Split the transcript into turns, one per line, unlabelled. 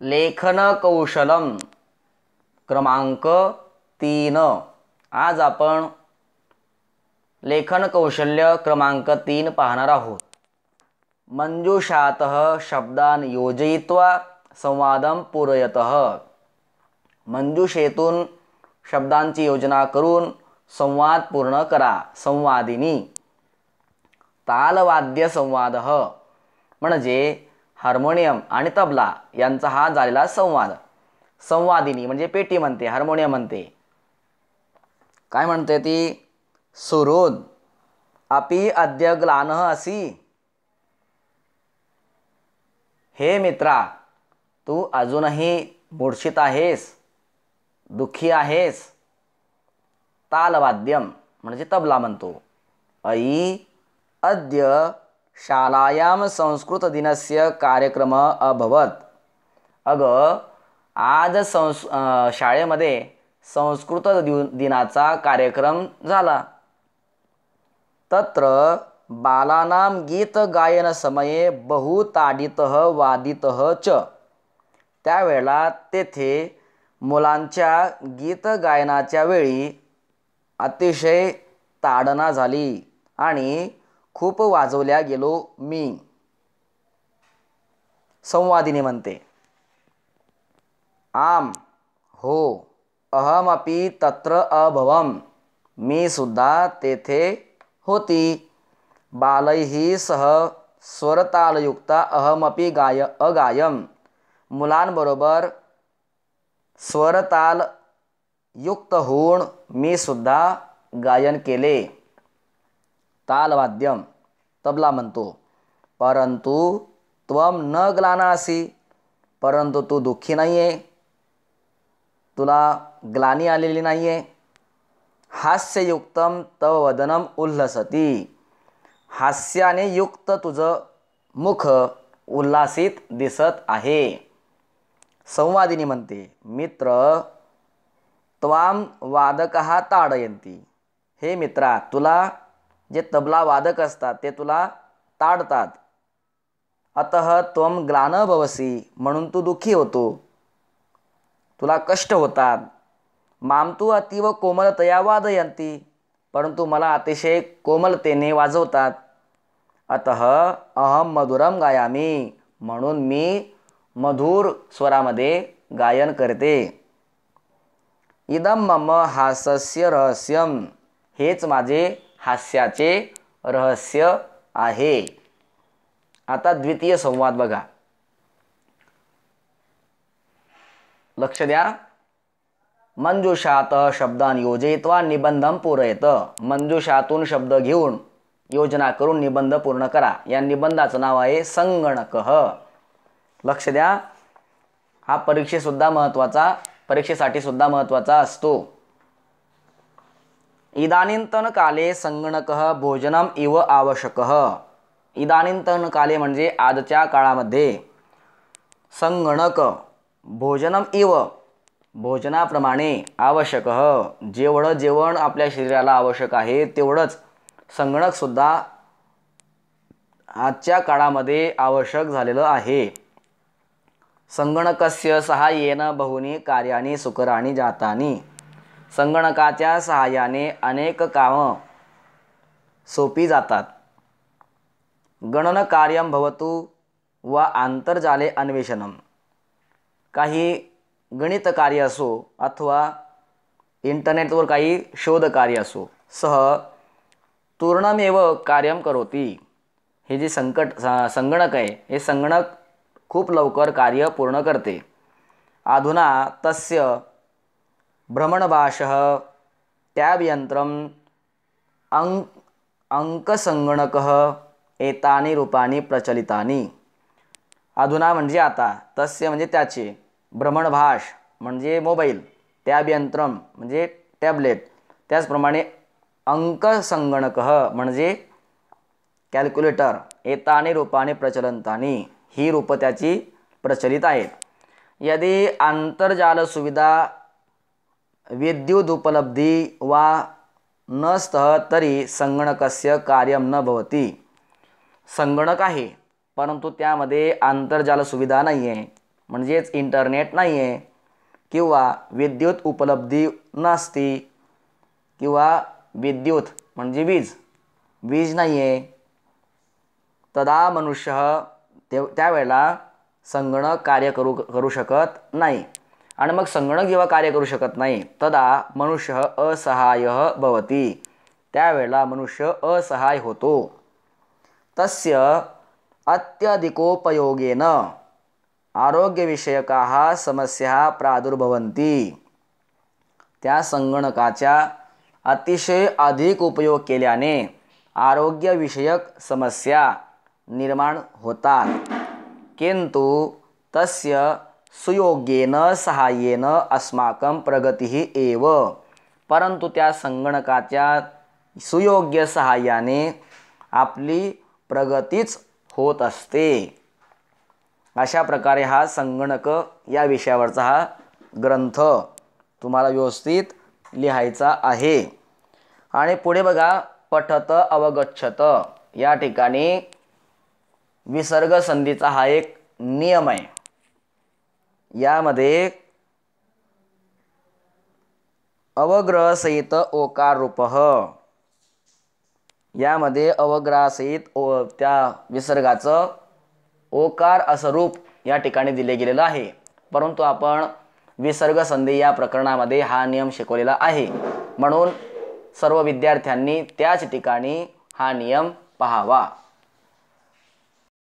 लेखन कौशलम क्रमांक 3। आज आपण लेखन कौशल्य क्रमांक 3 पाहणार आहोत। मंजूषातः शब्दान योजयित्वा संवादम पूरयतः। मंजूषेतून शब्दांची योजना करून संवाद पूर्ण करा। संवादिनी। तालवाद्य संवाद म्हणजे हार्मोनियम आणि तबला यांचा हा झालेला संवाद। संवादिनी म्हणजे पेटी म्हणते, हार्मोनियम म्हणते। काय म्हणते ती? सुहृद अपि अद्य ग्लानः असि। हे मित्रा, तू अजूनही मूर्छित आहेस, दुःखी आहेस। तालवाद्यम म्हणजे तबला म्हणतो। अयि अद्य शालायां संस्कृत दिनस्य कार्यक्रम अभवत्। आज शाळेमध्ये संस्कृत दिनाचा कार्यक्रम झाला। तत्र बालानां गीत गायन समये बहु ताडितः वादितः च। त्यावेळेला तेथे मुलांच्या गीत गायनाच्या वेळी अतिशय ताडना झाली आणि खूप वाजवल्या गेलो मी। संवादिनी म्हणते आम हो अहमपि तत्र अभवम। मी सुद्धा तेथे होती। बालैः सह स्वरतालयुक्ता अहमपि अगायम। मुलांबरोबर स्वरताल युक्त होऊन मी सुद्धा गायन केले। तालवाद्यम तबला म्हणतो परंतु त्वम न ग्लानासि। परंतु तू दुःखी नाहीये, तुला ग्लानी आलेली नाहीये। हास्ययुक्तम तव वदनम उल्लसती। हास्याने युक्त तुझं मुख उल्हासित दिसत आहे। संवादिनी म्हणते मित्र त्वाम वादकः ताडयन्ति। हे मित्रा, तुला जे तबला वादक असतात ते तुला ताडतात। अतः त्वम ग्लानः भवसि, म्हणून तू दुःखी होतो, तुला कष्ट होतात। माम तु अतीव कोमलतया वादयन्ति। परंतु मला अतिशय कोमलतेने वाजवतात। अतः अहम मधुरम गायामी, म्हणून मी मधुर स्वरामध्ये गायन करते। इदम मम हास्यस्य रहस्यम। हेच माझे हास्याचे रहस्य आहे। आता द्वितीय संवाद बघा, लक्ष द्या। मंजूषातः शब्दान योजयित्वा निबंधम पूरयत। मंजूषातून शब्द घेऊन योजना करून निबंध पूर्ण करा। या निबंधाचं नाव आहे संगणकः। लक्ष द्या, हा परीक्षेसाठी सुद्धा महत्त्वाचा असतो। इदानीन्तन काले संगणकः भोजनम इव आवश्यकः। इदानीन्तन काले म्हणजे आजच्या काळामध्ये संगणक भोजनम इव भोजनाप्रमाणे आवश्यकः जेवढं जेवण आपल्या शरीराला आवश्यक आहे तेवढंच संगणक सुद्धा आजच्या काळामध्ये आवश्यक झालेलं आहे। संगणकस्य सहाय्येन बहुनी कार्याणि सुकराणि जातानि। संगणकाच्या सहाय्याने अनेक कामं सोपी जातात। गणनकार्यं भवतु वा आंतरजाले अन्वेषणम। काही गणित कार्य असो अथवा इंटरनेटवर काही शोध कार्य असो, सह तूर्णमेव कार्यम करोति। हे जे संगणक आहे, हे संगणक खूप लवकर कार्य पूर्ण करते। अधुना तस्य भ्रमणभाषः टॅब यंत्रम अंकसंगणकः एतानि रूपानि प्रचलितानि। अधुना म्हणजे आता, तस्य म्हणजे त्याचे, भ्रमणभाष म्हणजे मोबाईल, टॅब यंत्रम म्हणजे टॅबलेट, त्याचप्रमाणे अंकसंगणकः म्हणजे कॅल्क्युलेटर, एतानि रूपानि प्रचलंतानि, ही रूप त्याची प्रचलित आहेत। यदि आंतरजाल सुविधा विद्युत उपलब्धी वा नस्तः तरी संगणकस्य कार्यम न भवति। संगणक आहे परंतु त्यामध्ये आंतरजाल सुविधा नाही आहे, म्हणजेच इंटरनेट नाही आहे किंवा विद्युत उपलब्धी नसती किंवा विद्युत म्हणजे वीज नाही आहे, तदा मनुष्य त्यावेळेला संगणक कार्य करू शकत नाही. आणि मग संगणक जेव्हा कार्य करू शकत नाही तदा मनुष्य असहाय भवती, त्यावेळेला मनुष्य असहाय होतो. तस्य अत्यधिकोपयोगेन आरोग्यविषयकाः समस्या प्रादुर्भवन्ति, त्या संगणकाचा अतिशय अधिक उपयोग केल्याने आरोग्यविषयक समस्या निर्माण होतात. किंतु तस्य सुयोग्येन सहाय्येन अस्माकं प्रगतिः एव, परंतु त्या संगणकाच्या सुयोग्य सहाय्याने आपली प्रगतीच होत असते. अशा प्रकारे हा संगणक या विषयावरचा हा ग्रंथ तुम्हाला व्यवस्थित लिहायचा आहे. आणि पुढे बघा, पठत अवगच्छत या ठिकाणी विसर्ग संधीचा हा एक नियम आहे. यामध्ये अवग्रहसहित ओकार रूपः, यामध्ये अवग्रहासहित त्या विसर्गाचं ओकार असं रूप या ठिकाणी दिले गेलेलं आहे. परंतु आपण विसर्ग संधी या प्रकरणामध्ये हा नियम शिकवलेला आहे, म्हणून सर्व विद्यार्थ्यांनी त्याच ठिकाणी हा नियम पाहावा.